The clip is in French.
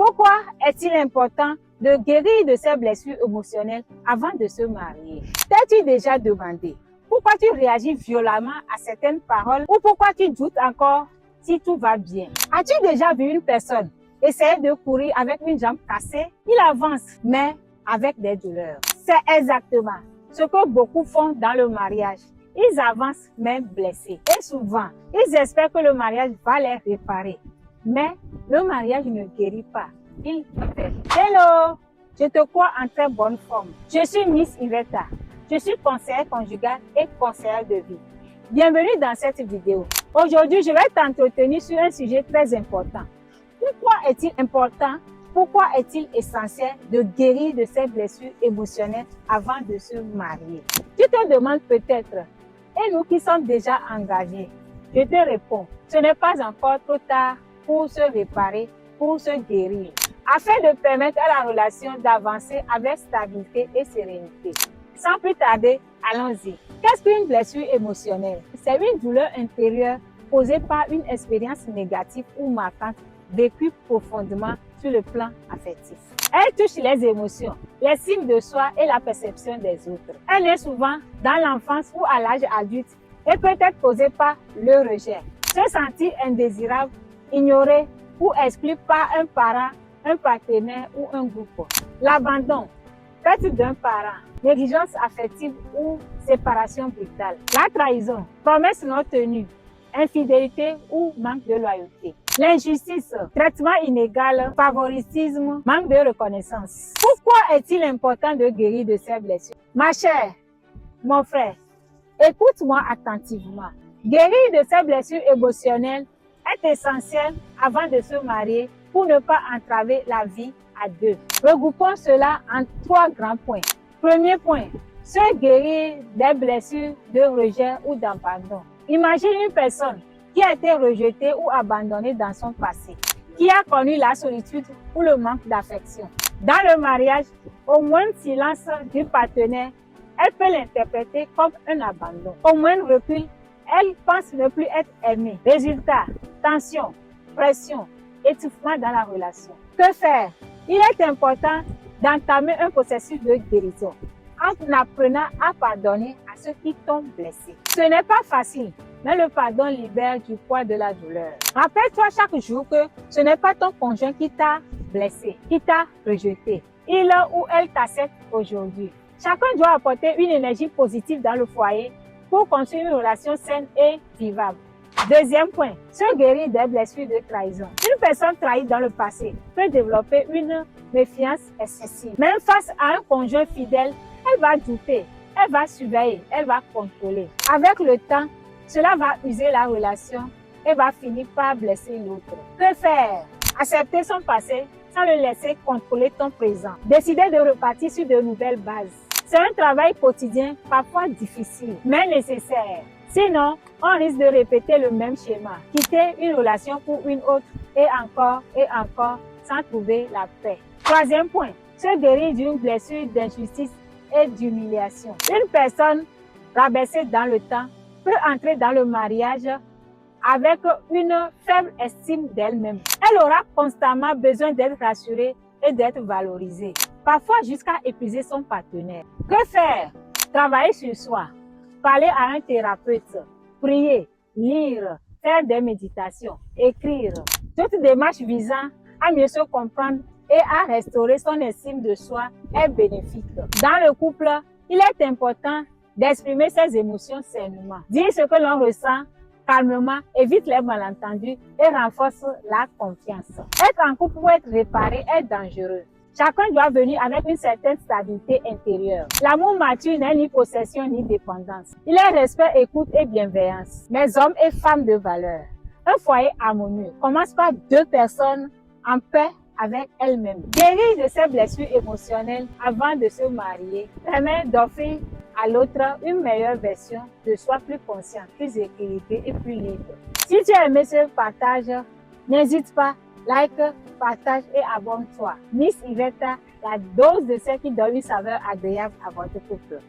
Pourquoi est-il important de guérir de ses blessures émotionnelles avant de se marier? T'es-tu déjà demandé pourquoi tu réagis violemment à certaines paroles ou pourquoi tu doutes encore si tout va bien? As-tu déjà vu une personne essayer de courir avec une jambe cassée? Il avance, mais avec des douleurs. C'est exactement ce que beaucoup font dans le mariage. Ils avancent même blessés. Et souvent, ils espèrent que le mariage va les réparer. Mais le mariage ne guérit pas. Il fait. Hello! Je te crois en très bonne forme. Je suis Miss Iveta. Je suis conseillère conjugale et conseillère de vie. Bienvenue dans cette vidéo. Aujourd'hui, je vais t'entretenir sur un sujet très important. Pourquoi est-il important? Pourquoi est-il essentiel de guérir de ces blessures émotionnelles avant de se marier? Tu te demandes peut-être, et nous qui sommes déjà engagés? Je te réponds, ce n'est pas encore trop tard pour se réparer, pour se guérir, afin de permettre à la relation d'avancer avec stabilité et sérénité. Sans plus tarder, allons-y. Qu'est-ce qu'une blessure émotionnelle? C'est une douleur intérieure causée par une expérience négative ou marquante vécue profondément sur le plan affectif. Elle touche les émotions, l'estime de soi et la perception des autres. Elle est souvent dans l'enfance ou à l'âge adulte et peut être causée par le rejet, se sentir indésirable, ignoré ou exclu par un parent, un partenaire ou un groupe. L'abandon, perte d'un parent, négligence affective ou séparation brutale. La trahison, promesse non tenue, infidélité ou manque de loyauté. L'injustice, traitement inégal, favoritisme, manque de reconnaissance. Pourquoi est-il important de guérir de ces blessures? Ma chère, mon frère, écoute-moi attentivement. Guérir de ces blessures émotionnelles est essentiel avant de se marier pour ne pas entraver la vie à deux. Regroupons cela en 3 grands points. Premier point, se guérir des blessures de rejet ou d'abandon. Imagine une personne qui a été rejetée ou abandonnée dans son passé, qui a connu la solitude ou le manque d'affection. Dans le mariage, au moindre silence du partenaire, elle peut l'interpréter comme un abandon. Au moindre recul, elle pense ne plus être aimée. Résultat, tension, pression, étouffement dans la relation. Que faire? Il est important d'entamer un processus de guérison en apprenant à pardonner à ceux qui t'ont blessé. Ce n'est pas facile, mais le pardon libère du poids de la douleur. Rappelle-toi chaque jour que ce n'est pas ton conjoint qui t'a blessé, qui t'a rejeté. Il ou elle t'accepte aujourd'hui. Chacun doit apporter une énergie positive dans le foyer pour construire une relation saine et vivable. Deuxième point, se guérir des blessures de trahison. Une personne trahie dans le passé peut développer une méfiance excessive. Même face à un conjoint fidèle, elle va douter, elle va surveiller, elle va contrôler. Avec le temps, cela va user la relation et va finir par blesser l'autre. Que faire? Accepter son passé sans le laisser contrôler ton présent. Décider de repartir sur de nouvelles bases. C'est un travail quotidien, parfois difficile, mais nécessaire. Sinon, on risque de répéter le même schéma, quitter une relation pour une autre et encore sans trouver la paix. Troisième point, se guérir d'une blessure d'injustice et d'humiliation. Une personne rabaissée dans le temps peut entrer dans le mariage avec une faible estime d'elle-même. Elle aura constamment besoin d'être rassurée et d'être valorisée, parfois jusqu'à épuiser son partenaire. Que faire? Travailler sur soi, parler à un thérapeute, prier, lire, faire des méditations, écrire. Toute démarche visant à mieux se comprendre et à restaurer son estime de soi est bénéfique. Dans le couple, il est important d'exprimer ses émotions sainement. Dire ce que l'on ressent calmement évite les malentendus et renforce la confiance. Être en couple pour être réparé est dangereux. Chacun doit venir avec une certaine stabilité intérieure. L'amour mature n'est ni possession ni dépendance. Il est respect, écoute et bienveillance. Mais hommes et femmes de valeur. Un foyer harmonieux commence par 2 personnes en paix avec elles-mêmes. Guérir de ses blessures émotionnelles avant de se marier permet d'offrir à l'autre une meilleure version de soi, plus consciente, plus équilibrée et plus libre. Si tu as aimé ce partage, n'hésite pas, like, partage et abonne-toi. Miss Iveta, la dose de ce qui donne une saveur agréable à votre couple.